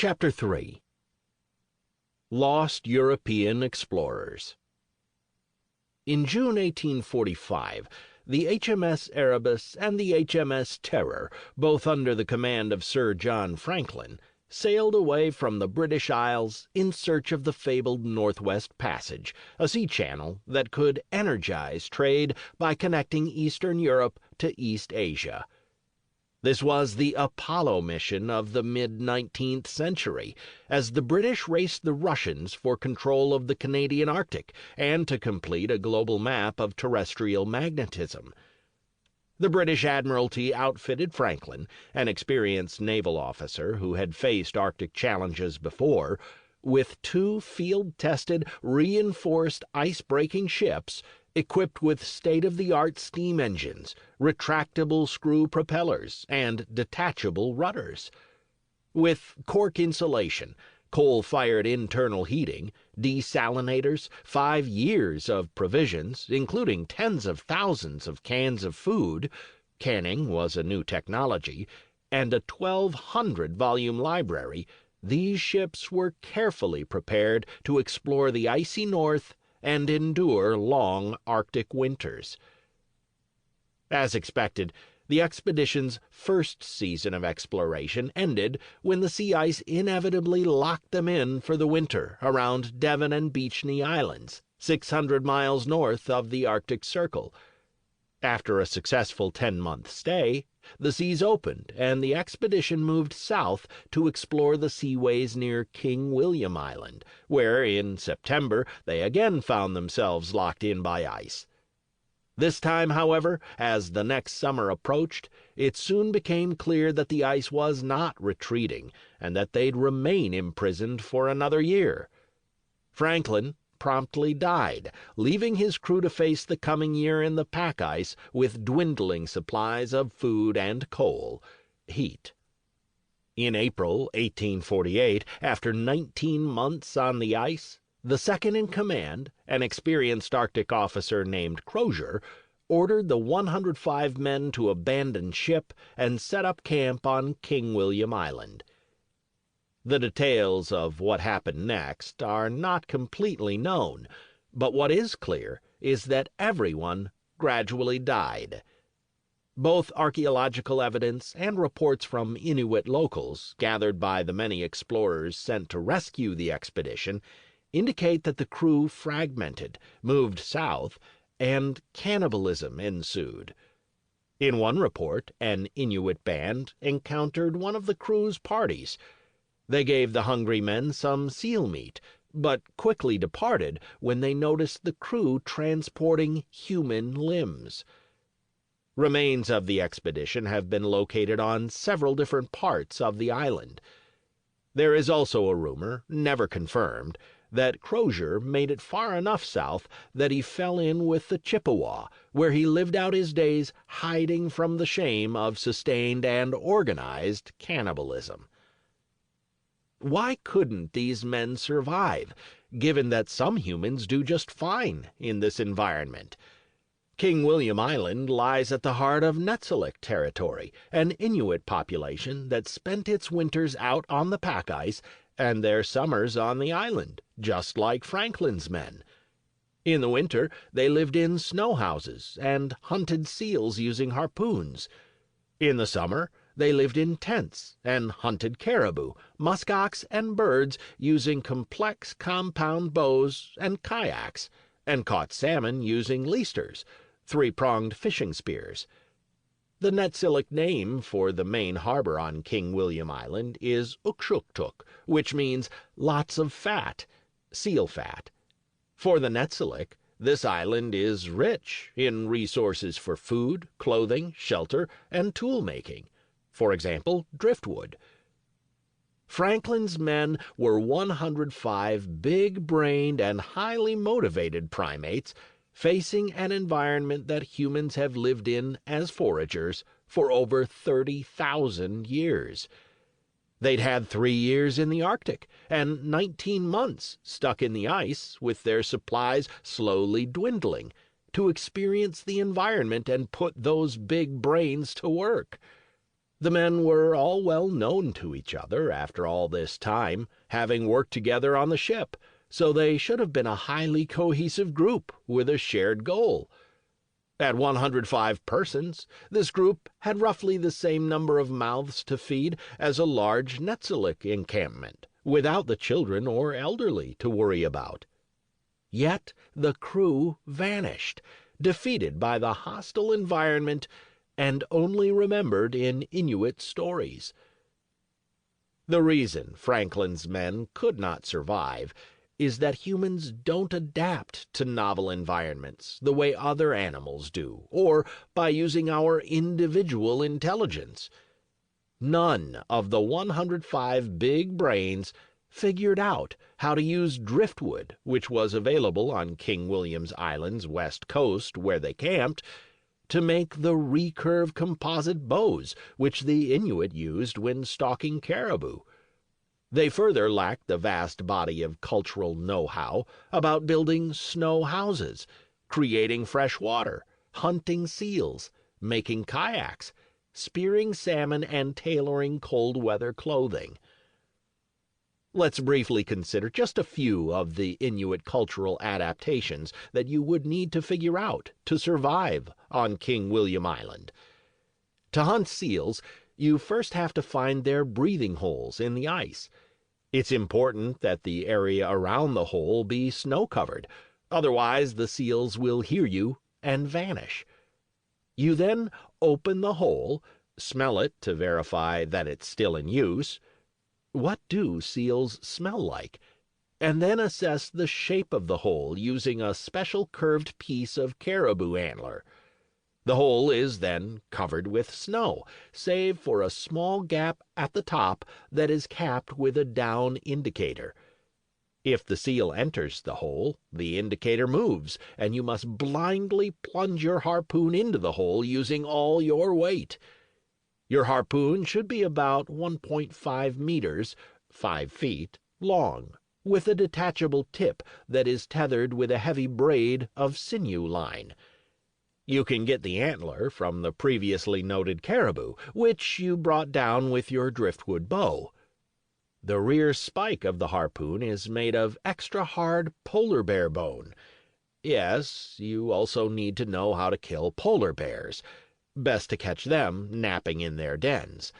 Chapter 3. Lost European Explorers. In June 1845, the HMS Erebus and the HMS Terror, both under the command of Sir John Franklin, sailed away from the British Isles in search of the fabled Northwest Passage, a sea channel that could energize trade by connecting Eastern Europe to East Asia. This was the Apollo mission of the mid-19th century, as the British raced the Russians for control of the Canadian Arctic and to complete a global map of terrestrial magnetism. The British Admiralty outfitted Franklin, an experienced naval officer who had faced Arctic challenges before, with 2 field-tested, reinforced ice-breaking ships equipped with state-of-the-art steam engines, retractable screw propellers, and detachable rudders. With cork insulation, coal-fired internal heating, desalinators, 5 years of provisions, including tens of thousands of cans of food — canning was a new technology — and a 1,200-volume library, these ships were carefully prepared to explore the icy north and endure long Arctic winters. As expected, the expedition's first season of exploration ended when the sea ice inevitably locked them in for the winter around Devon and Beechney Islands, 600 miles north of the Arctic Circle. After a successful 10-month stay, the seas opened and the expedition moved south to explore the seaways near King William Island, where in September they again found themselves locked in by ice. This time, however, as the next summer approached, it soon became clear that the ice was not retreating and that they'd remain imprisoned for another year. Franklin promptly died, leaving his crew to face the coming year in the pack ice with dwindling supplies of food and coal, heat. In April 1848, after 19 months on the ice, the second in command, an experienced Arctic officer named Crozier, ordered the 105 men to abandon ship and set up camp on King William Island. The details of what happened next are not completely known, but what is clear is that everyone gradually died. Both archaeological evidence and reports from Inuit locals, gathered by the many explorers sent to rescue the expedition, indicate that the crew fragmented, moved south, and cannibalism ensued. In one report, an Inuit band encountered one of the crew's parties. They gave the hungry men some seal meat, but quickly departed when they noticed the crew transporting human limbs. Remains of the expedition have been located on several different parts of the island. There is also a rumor, never confirmed, that Crozier made it far enough south that he fell in with the Chippewa, where he lived out his days hiding from the shame of sustained and organized cannibalism. Why couldn't these men survive, given that some humans do just fine in this environment? King William Island lies at the heart of Netsiluk territory, an Inuit population that spent its winters out on the pack ice and their summers on the island, just like Franklin's men. In the winter, they lived in snow houses and hunted seals using harpoons. In the summer, they lived in tents and hunted caribou, muskox, and birds using complex compound bows and kayaks, and caught salmon using leasters, 3-pronged fishing spears. The Netsiluk name for the main harbor on King William Island is Ukshuktuk, which means lots of fat, seal fat. For the Netsiluk, this island is rich in resources for food, clothing, shelter, and tool making. For example, driftwood. Franklin's men were 105 big-brained and highly motivated primates facing an environment that humans have lived in as foragers for over 30,000 years. They'd had 3 years in the Arctic and 19 months stuck in the ice with their supplies slowly dwindling to experience the environment and put those big brains to work. The men were all well known to each other after all this time, having worked together on the ship, so they should have been a highly cohesive group with a shared goal. At 105 persons, this group had roughly the same number of mouths to feed as a large Netsilik encampment, without the children or elderly to worry about. Yet the crew vanished, defeated by the hostile environment and only remembered in Inuit stories. The reason Franklin's men could not survive is that humans don't adapt to novel environments the way other animals do, or by using our individual intelligence. None of the 105 big brains figured out how to use driftwood, which was available on King William's Island's west coast where they camped, to make the recurve composite bows which the Inuit used when stalking caribou. They further lacked the vast body of cultural know-how about building snow houses, creating fresh water, hunting seals, making kayaks, spearing salmon, and tailoring cold-weather clothing. Let's briefly consider just a few of the Inuit cultural adaptations that you would need to figure out to survive on King William Island. To hunt seals, you first have to find their breathing holes in the ice. It's important that the area around the hole be snow-covered, otherwise the seals will hear you and vanish. You then open the hole, smell it to verify that it's still in use. What do seals smell like? And then assess the shape of the hole using a special curved piece of caribou antler. The hole is then covered with snow, save for a small gap at the top that is capped with a down indicator. If the seal enters the hole, the indicator moves, and you must blindly plunge your harpoon into the hole using all your weight. Your harpoon should be about 1.5 meters, 5 feet, long, with a detachable tip that is tethered with a heavy braid of sinew line. You can get the antler from the previously noted caribou, which you brought down with your driftwood bow. The rear spike of the harpoon is made of extra hard polar bear bone. Yes, you also need to know how to kill polar bears. Best to catch them napping in their dens.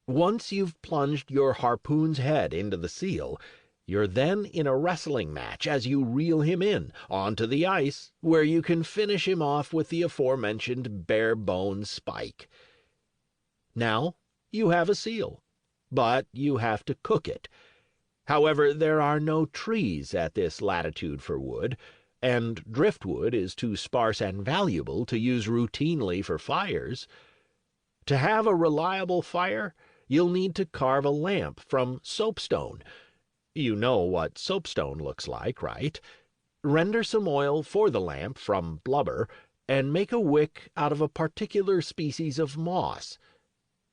Once you've plunged your harpoon's head into the seal, you're then in a wrestling match as you reel him in onto the ice, where you can finish him off with the aforementioned bare bone spike. Now you have a seal, but you have to cook it. However, there are no trees at this latitude for wood, and driftwood is too sparse and valuable to use routinely for fires. To have a reliable fire, you'll need to carve a lamp from soapstone. You know what soapstone looks like, right? Render some oil for the lamp from blubber, and make a wick out of a particular species of moss.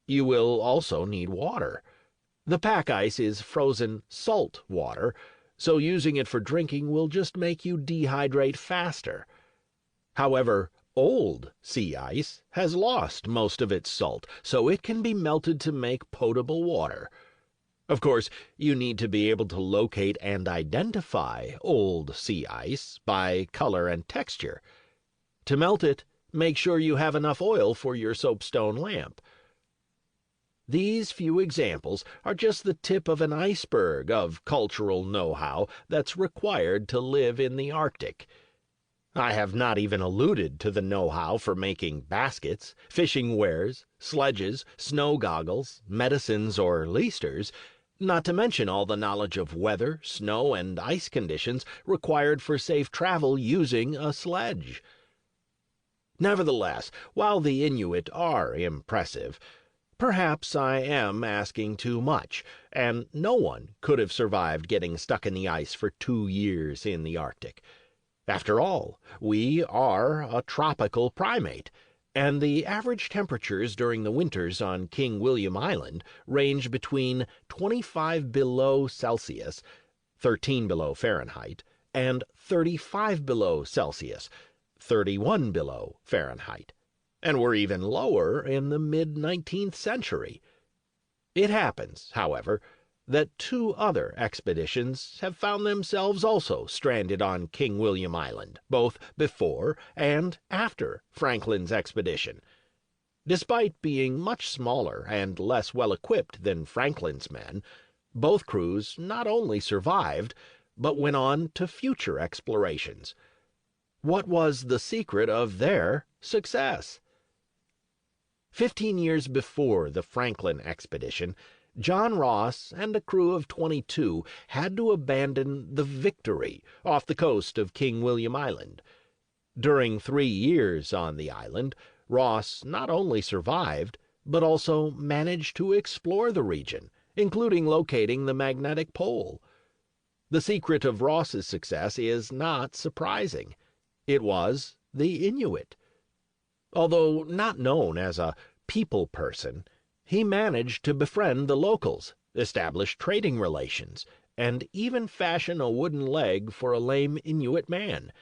You will also need water. The pack ice is frozen salt water, so using it for drinking will just make you dehydrate faster. However, old sea ice has lost most of its salt, so it can be melted to make potable water. Of course, you need to be able to locate and identify old sea ice by color and texture. To melt it, make sure you have enough oil for your soapstone lamp. These few examples are just the tip of an iceberg of cultural know-how that's required to live in the Arctic. I have not even alluded to the know-how for making baskets, fishing wares, sledges, snow goggles, medicines, or leasters, not to mention all the knowledge of weather, snow, and ice conditions required for safe travel using a sledge. Nevertheless, while the Inuit are impressive, perhaps I am asking too much, and no one could have survived getting stuck in the ice for 2 years in the Arctic. After all, we are a tropical primate, and the average temperatures during the winters on King William Island range between 25 below Celsius, 13 below Fahrenheit, and 35 below Celsius, 31 below Fahrenheit. and were even lower in the mid-19th century. It happens, however, that two other expeditions have found themselves also stranded on King William Island, both before and after Franklin's expedition. Despite being much smaller and less well-equipped than Franklin's men, both crews not only survived, but went on to future explorations. What was the secret of their success? 15 years before the Franklin expedition, John Ross and a crew of 22 had to abandon the Victory off the coast of King William Island. During 3 years on the island, Ross not only survived, but also managed to explore the region, including locating the magnetic pole. The secret of Ross's success is not surprising. It was the Inuit. Although not known as a people person, he managed to befriend the locals, establish trading relations, and even fashion a wooden leg for a lame Inuit man.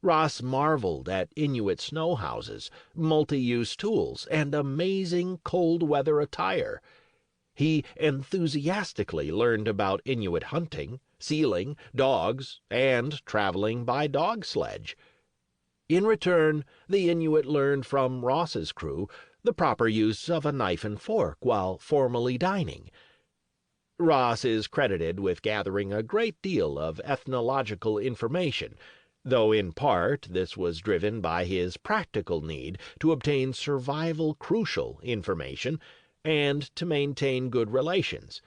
Ross marveled at Inuit snow houses, multi-use tools, and amazing cold-weather attire. He enthusiastically learned about Inuit hunting, sealing, dogs, and traveling by dog sledge. In return, the Inuit learned from Ross's crew the proper use of a knife and fork while formally dining. Ross is credited with gathering a great deal of ethnological information, though in part this was driven by his practical need to obtain survival-crucial information and to maintain good relations.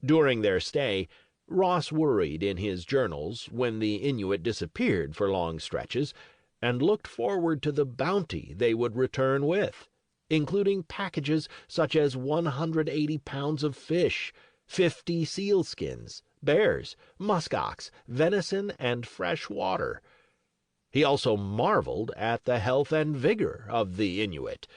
During their stay, Ross worried in his journals when the Inuit disappeared for long stretches, and looked forward to the bounty they would return with, including packages such as 180 pounds of fish, 50 sealskins, bears, muskox, venison, and fresh water. He also marveled at the health and vigor of the Inuit.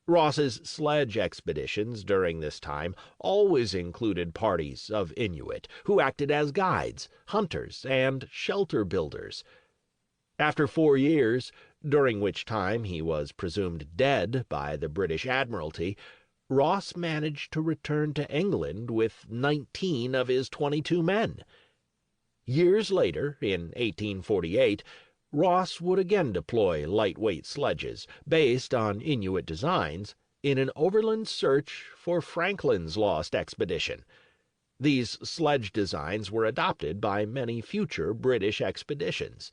Ross's sledge expeditions during this time always included parties of Inuit who acted as guides, hunters, and shelter builders. After 4 years, during which time he was presumed dead by the British Admiralty, Ross managed to return to England with 19 of his 22 men. Years later, in 1848, Ross would again deploy lightweight sledges, based on Inuit designs, in an overland search for Franklin's lost expedition. These sledge designs were adopted by many future British expeditions.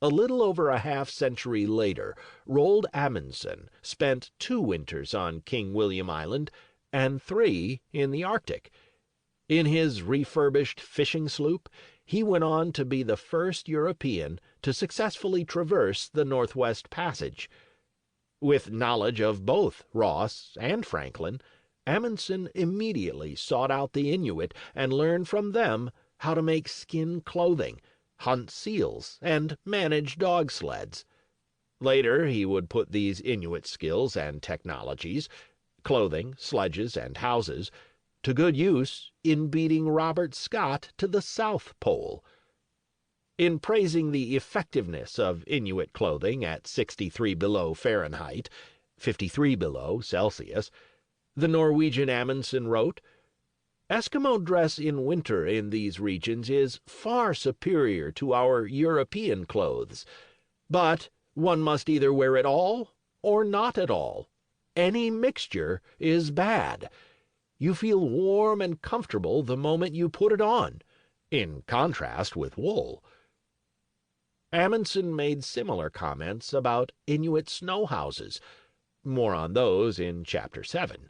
A little over a half-century later, Roald Amundsen spent 2 winters on King William Island and 3 in the Arctic. In his refurbished fishing sloop, he went on to be the first European to successfully traverse the Northwest Passage. With knowledge of both Ross and Franklin, Amundsen immediately sought out the Inuit and learned from them how to make skin clothing, hunt seals, and manage dog sleds. Later, he would put these Inuit skills and technologies, clothing, sledges, and houses, to good use in beating Robert Scott to the South Pole. In praising the effectiveness of Inuit clothing at 63 below Fahrenheit, 53 below Celsius, the Norwegian Amundsen wrote, "Eskimo dress in winter in these regions is far superior to our European clothes, but one must either wear it all or not at all. Any mixture is bad. You feel warm and comfortable the moment you put it on, in contrast with wool." Amundsen made similar comments about Inuit snow houses. More on those in Chapter 7.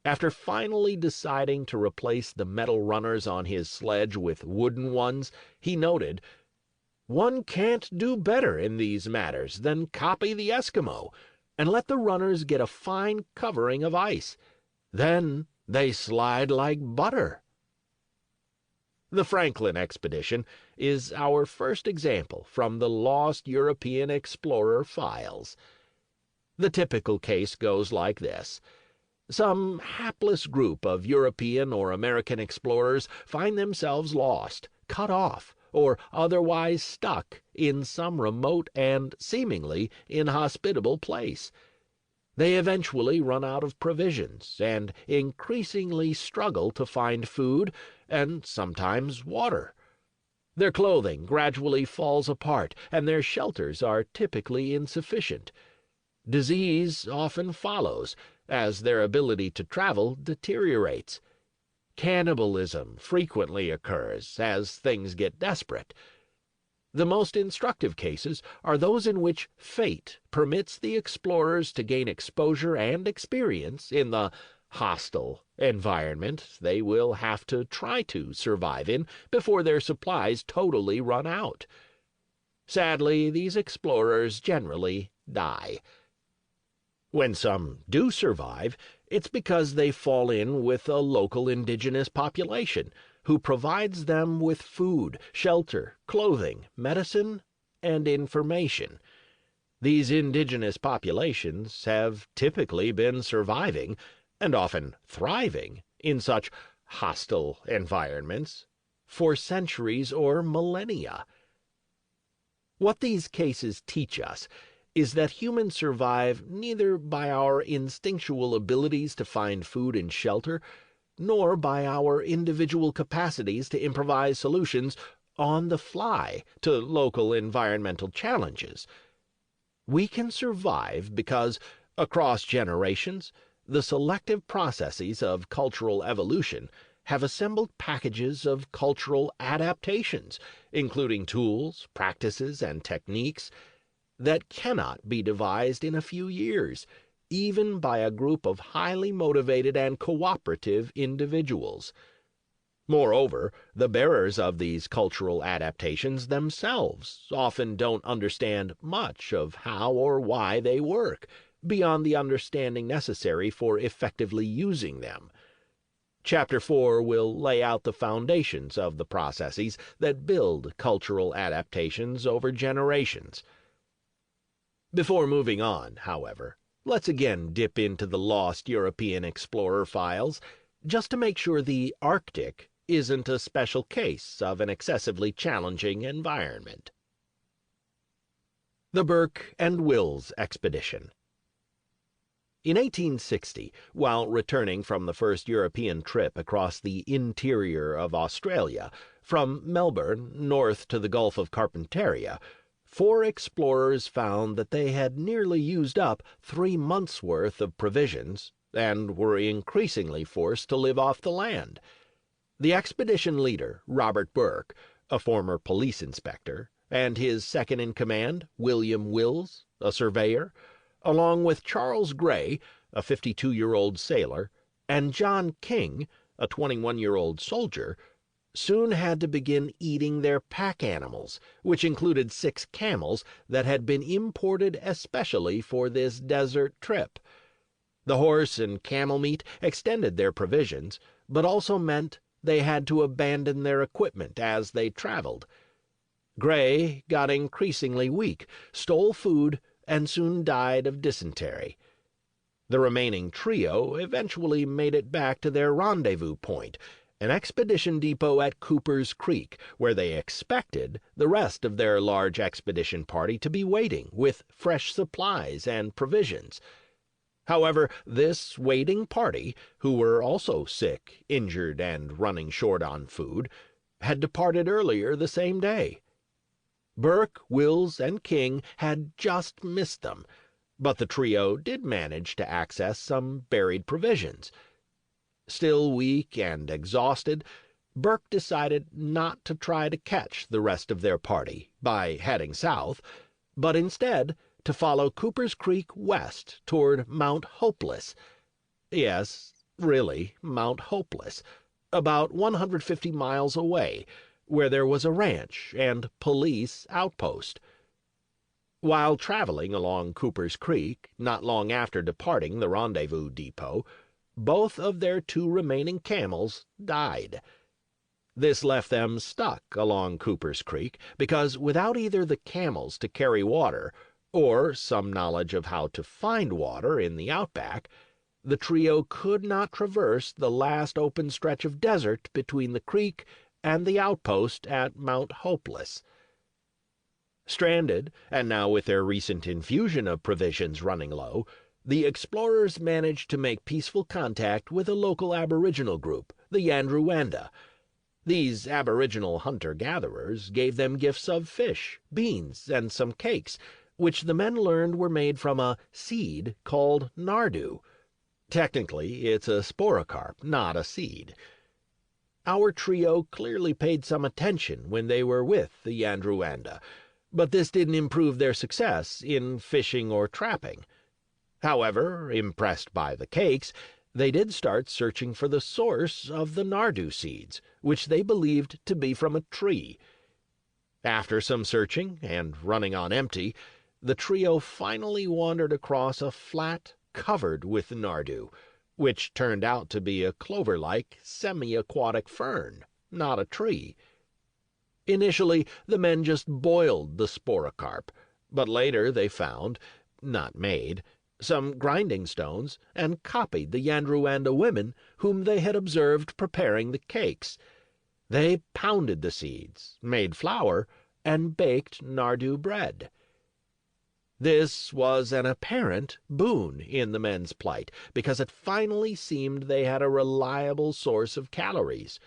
After finally deciding to replace the metal runners on his sledge with wooden ones, he noted, "One can't do better in these matters than copy the Eskimo, and let the runners get a fine covering of ice. Then they slide like butter." The Franklin expedition is our first example from the lost European explorer files. The typical case goes like this. Some hapless group of European or American explorers find themselves lost, cut off, or otherwise stuck in some remote and seemingly inhospitable place. They eventually run out of provisions and increasingly struggle to find food and sometimes water. Their clothing gradually falls apart, and their shelters are typically insufficient. Disease often follows, as their ability to travel deteriorates. Cannibalism frequently occurs as things get desperate. The most instructive cases are those in which fate permits the explorers to gain exposure and experience in the hostile environment they will have to try to survive in before their supplies totally run out. Sadly, these explorers generally die. When some do survive, it's because they fall in with a local indigenous population who provides them with food, shelter, clothing, medicine, and information. These indigenous populations have typically been surviving, and often thriving, in such hostile environments for centuries or millennia. What these cases teach us is that humans survive neither by our instinctual abilities to find food and shelter, nor by our individual capacities to improvise solutions on the fly to local environmental challenges. We can survive because, across generations, the selective processes of cultural evolution have assembled packages of cultural adaptations, including tools, practices, and techniques that cannot be devised in a few years, even by a group of highly motivated and cooperative individuals. Moreover, the bearers of these cultural adaptations themselves often don't understand much of how or why they work, beyond the understanding necessary for effectively using them. Chapter 4 will lay out the foundations of the processes that build cultural adaptations over generations. Before moving on, however, let's again dip into the lost European explorer files, just to make sure the Arctic isn't a special case of an excessively challenging environment. The Burke and Wills Expedition. In 1860, while returning from the first European trip across the interior of Australia, from Melbourne north to the Gulf of Carpentaria, 4 explorers found that they had nearly used up 3 months' worth of provisions and were increasingly forced to live off the land. The expedition leader, Robert Burke, a former police inspector, and his second-in-command, William Wills, a surveyor, along with Charles Gray, a 52-year-old sailor, and John King, a 21-year-old soldier, soon had to begin eating their pack animals, which included 6 camels that had been imported especially for this desert trip. The horse and camel meat extended their provisions, but also meant they had to abandon their equipment as they traveled. Gray got increasingly weak, stole food, and soon died of dysentery. The remaining trio eventually made it back to their rendezvous point, an expedition depot at Cooper's Creek, where they expected the rest of their large expedition party to be waiting with fresh supplies and provisions. However, this waiting party, who were also sick, injured, and running short on food, had departed earlier the same day. Burke, Wills, and King had just missed them, but the trio did manage to access some buried provisions. Still weak and exhausted, Burke decided not to try to catch the rest of their party by heading south, but instead to follow Cooper's Creek west toward Mount Hopeless. Yes, really, Mount Hopeless, about 150 miles away, where there was a ranch and police outpost. While traveling along Cooper's Creek, not long after departing the rendezvous depot, both of their 2 remaining camels died. This left them stuck along Cooper's Creek because without either the camels to carry water or some knowledge of how to find water in the outback, the trio could not traverse the last open stretch of desert between the creek and the outpost at Mount Hopeless. Stranded, and now with their recent infusion of provisions running low, the explorers managed to make peaceful contact with a local aboriginal group, the Yandruwanda. These aboriginal hunter-gatherers gave them gifts of fish, beans, and some cakes, which the men learned were made from a seed called nardu. Technically, it's a sporocarp, not a seed. Our trio clearly paid some attention when they were with the Yandruwanda, but this didn't improve their success in fishing or trapping. However, impressed by the cakes, they did start searching for the source of the nardu seeds, which they believed to be from a tree. After some searching and running on empty, the trio finally wandered across a flat covered with nardu, which turned out to be a clover-like semi-aquatic fern, not a tree. Initially, the men just boiled the sporocarp, but later they found, not made, some grinding stones, and copied the Yandruwanda women whom they had observed preparing the cakes. They pounded the seeds, made flour, and baked nardu bread. This was an apparent boon in the men's plight, because it finally seemed they had a reliable source of calories.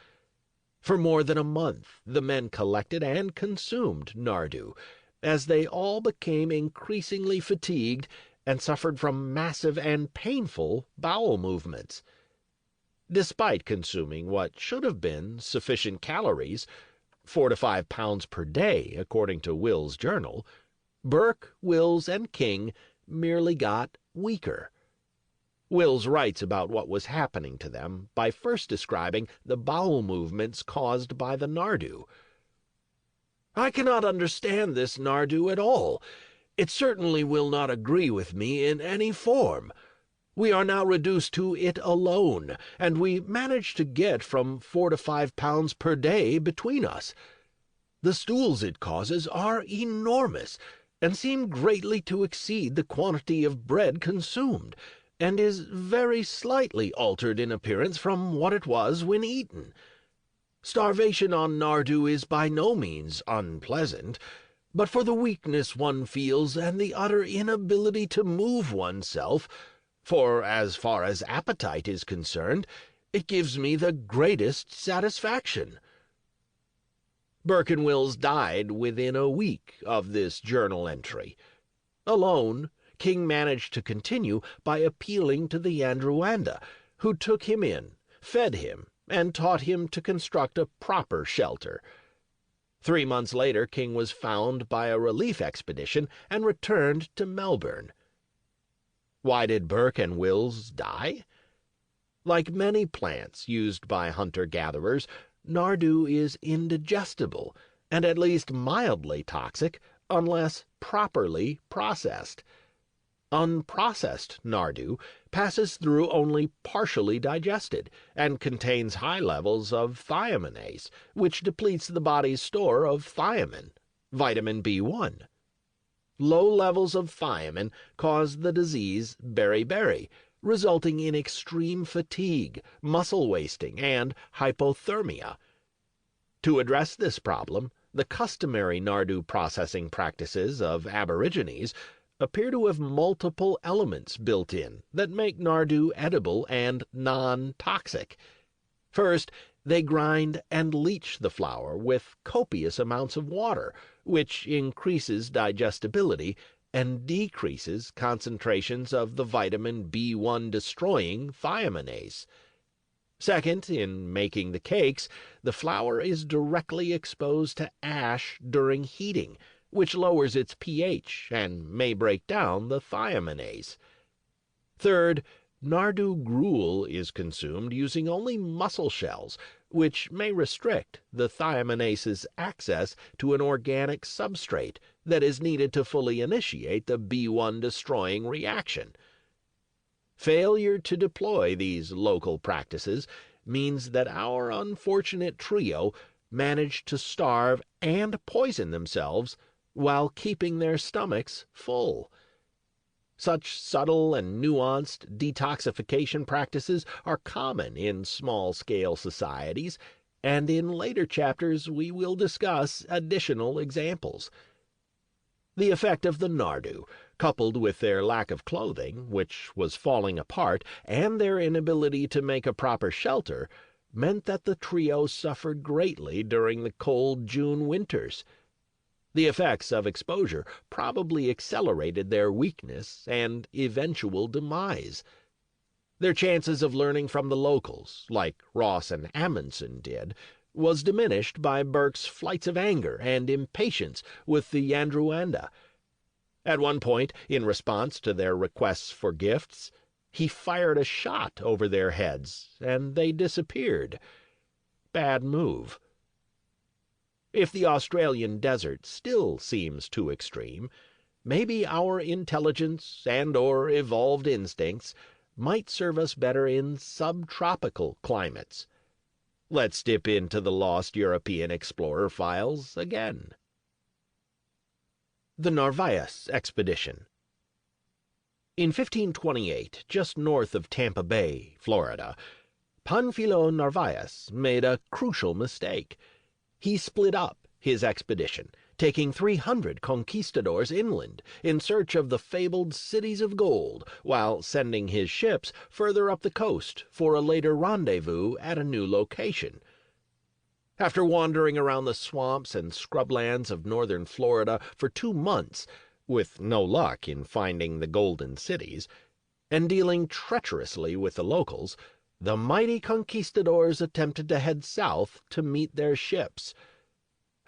For more than a month, the men collected and consumed nardu, as they all became increasingly fatigued and suffered from massive and painful bowel movements. Despite consuming what should have been sufficient calories, 4 to 5 pounds per day, according to Will's journal, Burke, Wills, and King merely got weaker. Wills writes about what was happening to them by first describing the bowel movements caused by the nardu. "I cannot understand this nardu at all. It certainly will not agree with me in any form. We are now reduced to it alone, and we manage to get from 4 to 5 pounds per day between us. The stools it causes are enormous, and seem greatly to exceed the quantity of bread consumed, and is very slightly altered in appearance from what it was when eaten. Starvation on nardu is by no means unpleasant, but for the weakness one feels and the utter inability to move oneself, for as far as appetite is concerned, it gives me the greatest satisfaction." Burke and Wills died within a week of this journal entry. Alone, King managed to continue by appealing to the Yandruwanda, who took him in, fed him, and taught him to construct a proper shelter. 3 months later, King was found by a relief expedition and returned to Melbourne. Why did Burke and Wills die? Like many plants used by hunter-gatherers, nardu is indigestible and at least mildly toxic unless properly processed. Unprocessed nardu passes through only partially digested and contains high levels of thiaminase, which depletes the body's store of thiamine, vitamin B1. Low levels of thiamine cause the disease beriberi, resulting in extreme fatigue, muscle wasting, and hypothermia. To address this problem, the customary nardu processing practices of Aborigines appear to have multiple elements built in that make nardu edible and non-toxic. First, they grind and leach the flour with copious amounts of water, which increases digestibility and decreases concentrations of the vitamin B1 destroying thiaminase. Second, in making the cakes, the flour is directly exposed to ash during heating, which lowers its pH and may break down the thiaminase. Third, nardu gruel is consumed using only mussel shells, which may restrict the thiaminase's access to an organic substrate that is needed to fully initiate the B1 destroying reaction. Failure to deploy these local practices means that our unfortunate trio managed to starve and poison themselves while keeping their stomachs full. Such subtle and nuanced detoxification practices are common in small-scale societies, and in later chapters we will discuss additional examples. The effect of the Nardu, coupled with their lack of clothing, which was falling apart, and their inability to make a proper shelter, meant that the trio suffered greatly during the cold June winters. The effects of exposure probably accelerated their weakness and eventual demise. Their chances of learning from the locals, like Ross and Amundsen did, was diminished by Burke's flights of anger and impatience with the Yandruanda. At one point, in response to their requests for gifts, he fired a shot over their heads, and they disappeared. Bad move. If the Australian desert still seems too extreme, maybe our intelligence and/or evolved instincts might serve us better in subtropical climates. Let's dip into the lost European explorer files again. The Narvaez Expedition. In 1528, just north of Tampa Bay, Florida, Panfilo Narvaez made a crucial mistake. He split up his expedition, taking 300 conquistadors inland in search of the fabled cities of gold, while sending his ships further up the coast for a later rendezvous at a new location. After wandering around the swamps and scrublands of northern Florida for 2 months, with no luck in finding the golden cities, and dealing treacherously with the locals, the mighty conquistadors attempted to head south to meet their ships.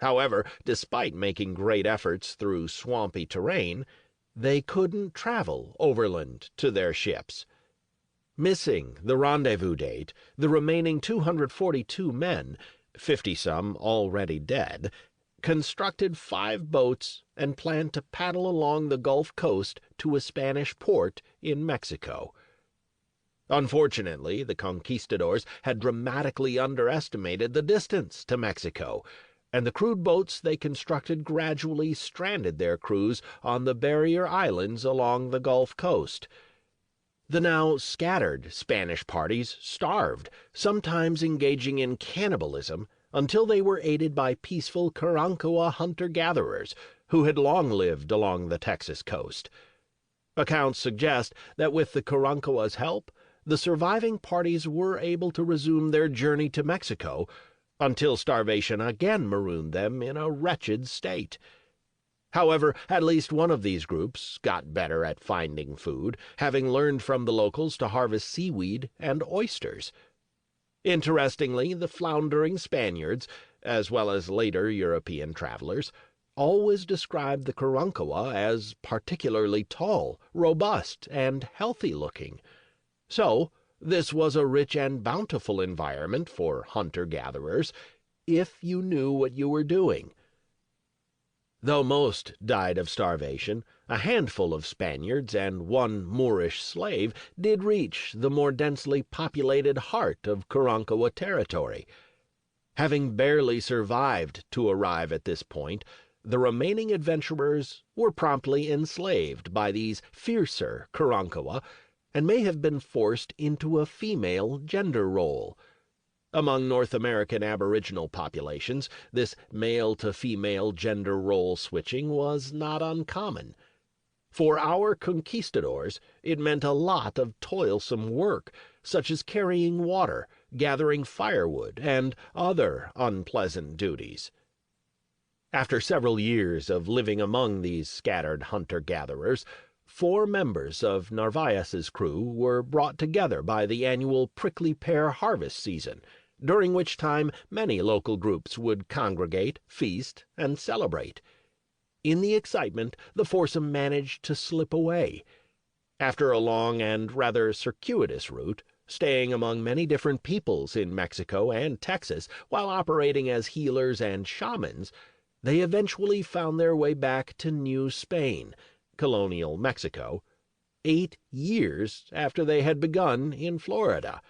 However, despite making great efforts through swampy terrain, they couldn't travel overland to their ships. Missing the rendezvous date, the remaining 242 men, 50-some already dead, constructed 5 boats and planned to paddle along the Gulf Coast to a Spanish port in Mexico. Unfortunately, the conquistadors had dramatically underestimated the distance to Mexico, and the crude boats they constructed gradually stranded their crews on the barrier islands along the Gulf Coast. The now scattered Spanish parties starved, sometimes engaging in cannibalism, until they were aided by peaceful Karankawa hunter-gatherers who had long lived along the Texas coast. Accounts suggest that with the Karankawas' help, the surviving parties were able to resume their journey to Mexico, until starvation again marooned them in a wretched state. However, at least one of these groups got better at finding food, having learned from the locals to harvest seaweed and oysters. Interestingly, the floundering Spaniards, as well as later European travelers, always described the Karankawa as particularly tall, robust, and healthy-looking. So, this was a rich and bountiful environment for hunter-gatherers, if you knew what you were doing. Though most died of starvation, a handful of Spaniards and 1 Moorish slave did reach the more densely populated heart of Karankawa territory. Having barely survived to arrive at this point, the remaining adventurers were promptly enslaved by these fiercer Karankawa, and may have been forced into a female gender role. Among North American Aboriginal populations, this male-to-female gender role switching was not uncommon. For our conquistadors, it meant a lot of toilsome work, such as carrying water, gathering firewood, and other unpleasant duties. After several years of living among these scattered hunter-gatherers, 4 members of Narvaez's crew were brought together by the annual prickly pear harvest season, during which time many local groups would congregate, feast, and celebrate. In the excitement, the foursome managed to slip away. After a long and rather circuitous route, staying among many different peoples in Mexico and Texas while operating as healers and shamans, they eventually found their way back to New Spain, colonial Mexico, 8 years after they had begun in Florida.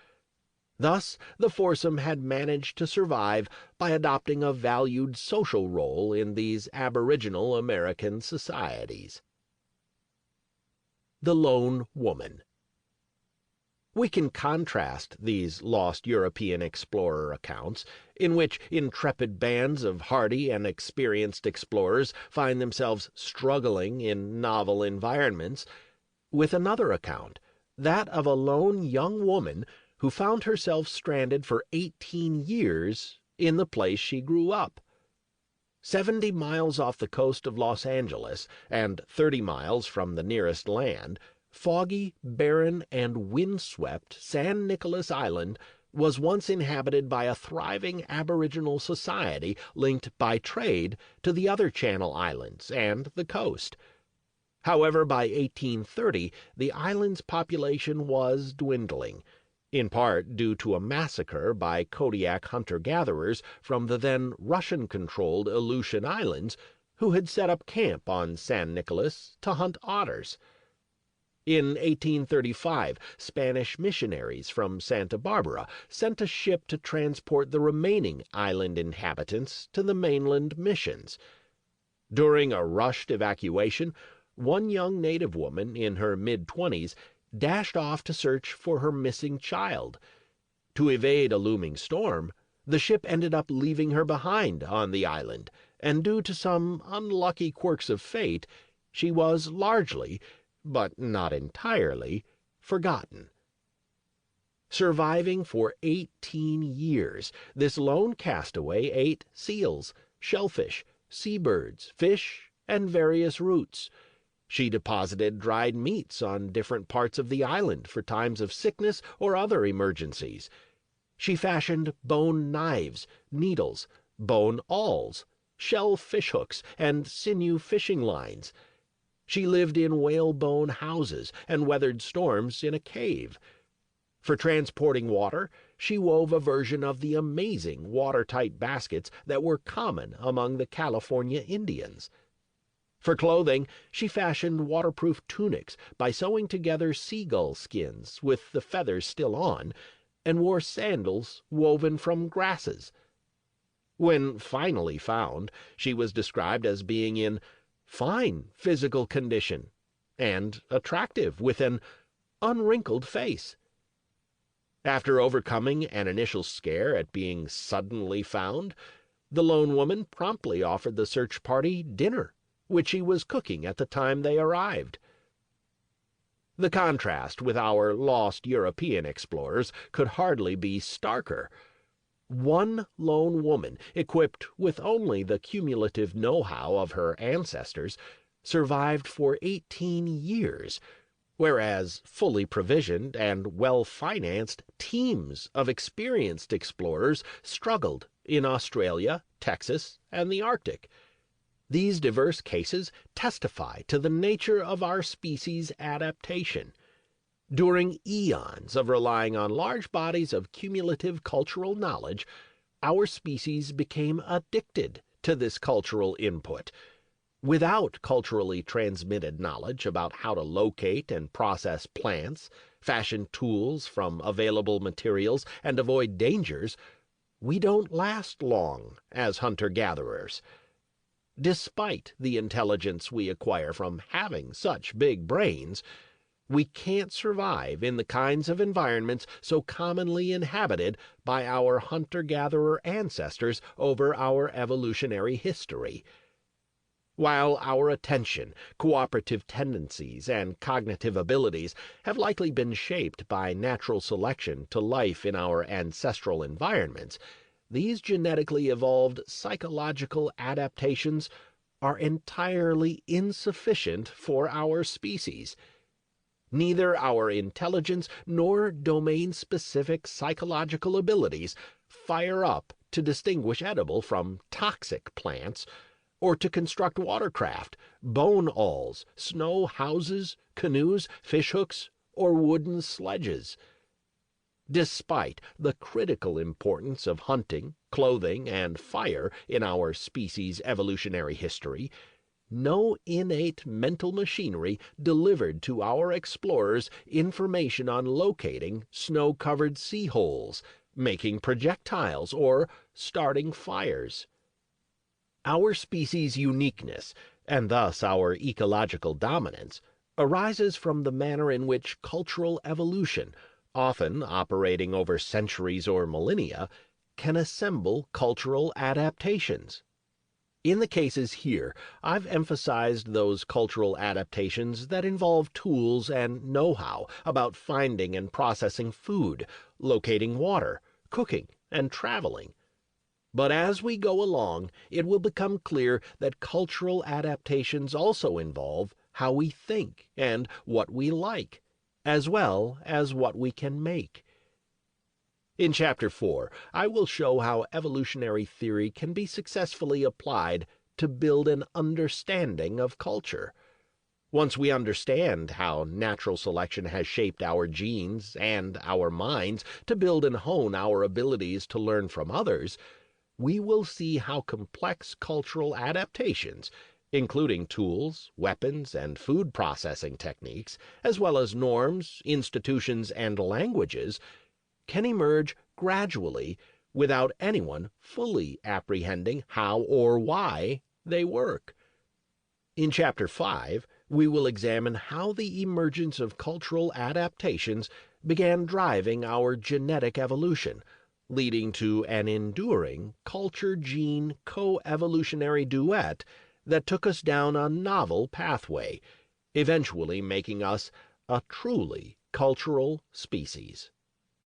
Thus, the foursome had managed to survive by adopting a valued social role in these Aboriginal American societies. The Lone Woman. We can contrast these lost European explorer accounts, in which intrepid bands of hardy and experienced explorers find themselves struggling in novel environments, with another account, that of a lone young woman who found herself stranded for 18 years in the place she grew up. 70 miles off the coast of Los Angeles and 30 miles from the nearest land, foggy, barren, and windswept San Nicolas Island was once inhabited by a thriving Aboriginal society linked by trade to the other Channel Islands and the coast. However, by 1830, the island's population was dwindling, in part due to a massacre by Kodiak hunter-gatherers from the then Russian-controlled Aleutian Islands, who had set up camp on San Nicolas to hunt otters. In 1835, Spanish missionaries from Santa Barbara sent a ship to transport the remaining island inhabitants to the mainland missions. During a rushed evacuation, one young native woman in her mid-20s dashed off to search for her missing child. To evade a looming storm, the ship ended up leaving her behind on the island, and due to some unlucky quirks of fate, she was largely, but not entirely, forgotten. Surviving for 18 years, this lone castaway ate seals, shellfish, seabirds, fish, and various roots. She deposited dried meats on different parts of the island for times of sickness or other emergencies. She fashioned bone knives, needles, bone awls, shell fishhooks, and sinew fishing lines. She lived in whalebone houses and weathered storms in a cave. For transporting water, she wove a version of the amazing watertight baskets that were common among the California Indians. For clothing, she fashioned waterproof tunics by sewing together seagull skins with the feathers still on, and wore sandals woven from grasses. When finally found, she was described as being in fine physical condition and attractive, with an unwrinkled face. After overcoming an initial scare at being suddenly found, the lone woman promptly offered the search party dinner, which she was cooking at the time they arrived. The contrast with our lost European explorers could hardly be starker. One lone woman, equipped with only the cumulative know-how of her ancestors, survived for 18 years, whereas fully provisioned and well-financed teams of experienced explorers struggled in Australia, Texas, and the Arctic. These diverse cases testify to the nature of our species' adaptation. During eons of relying on large bodies of cumulative cultural knowledge, our species became addicted to this cultural input. Without culturally transmitted knowledge about how to locate and process plants, fashion tools from available materials, and avoid dangers, we don't last long as hunter-gatherers. Despite the intelligence we acquire from having such big brains, we can't survive in the kinds of environments so commonly inhabited by our hunter-gatherer ancestors over our evolutionary history. While our attention, cooperative tendencies, and cognitive abilities have likely been shaped by natural selection to life in our ancestral environments, these genetically evolved psychological adaptations are entirely insufficient for our species. Neither our intelligence nor domain-specific psychological abilities fire up to distinguish edible from toxic plants, or to construct watercraft, bone awls, snow houses, canoes, fishhooks, or wooden sledges. Despite the critical importance of hunting, clothing, and fire in our species' evolutionary history, no innate mental machinery delivered to our explorers information on locating snow-covered sea holes, making projectiles, or starting fires. Our species' uniqueness, and thus our ecological dominance, arises from the manner in which cultural evolution, often operating over centuries or millennia, can assemble cultural adaptations. In the cases here, I've emphasized those cultural adaptations that involve tools and know-how about finding and processing food, locating water, cooking, and traveling. But as we go along, it will become clear that cultural adaptations also involve how we think and what we like, as well as what we can make. In Chapter 4, I will show how evolutionary theory can be successfully applied to build an understanding of culture. Once we understand how natural selection has shaped our genes and our minds to build and hone our abilities to learn from others, we will see how complex cultural adaptations, including tools, weapons, and food processing techniques, as well as norms, institutions, and languages, can emerge gradually without anyone fully apprehending how or why they work. In Chapter 5, we will examine how the emergence of cultural adaptations began driving our genetic evolution, leading to an enduring culture-gene co-evolutionary duet that took us down a novel pathway, eventually making us a truly cultural species.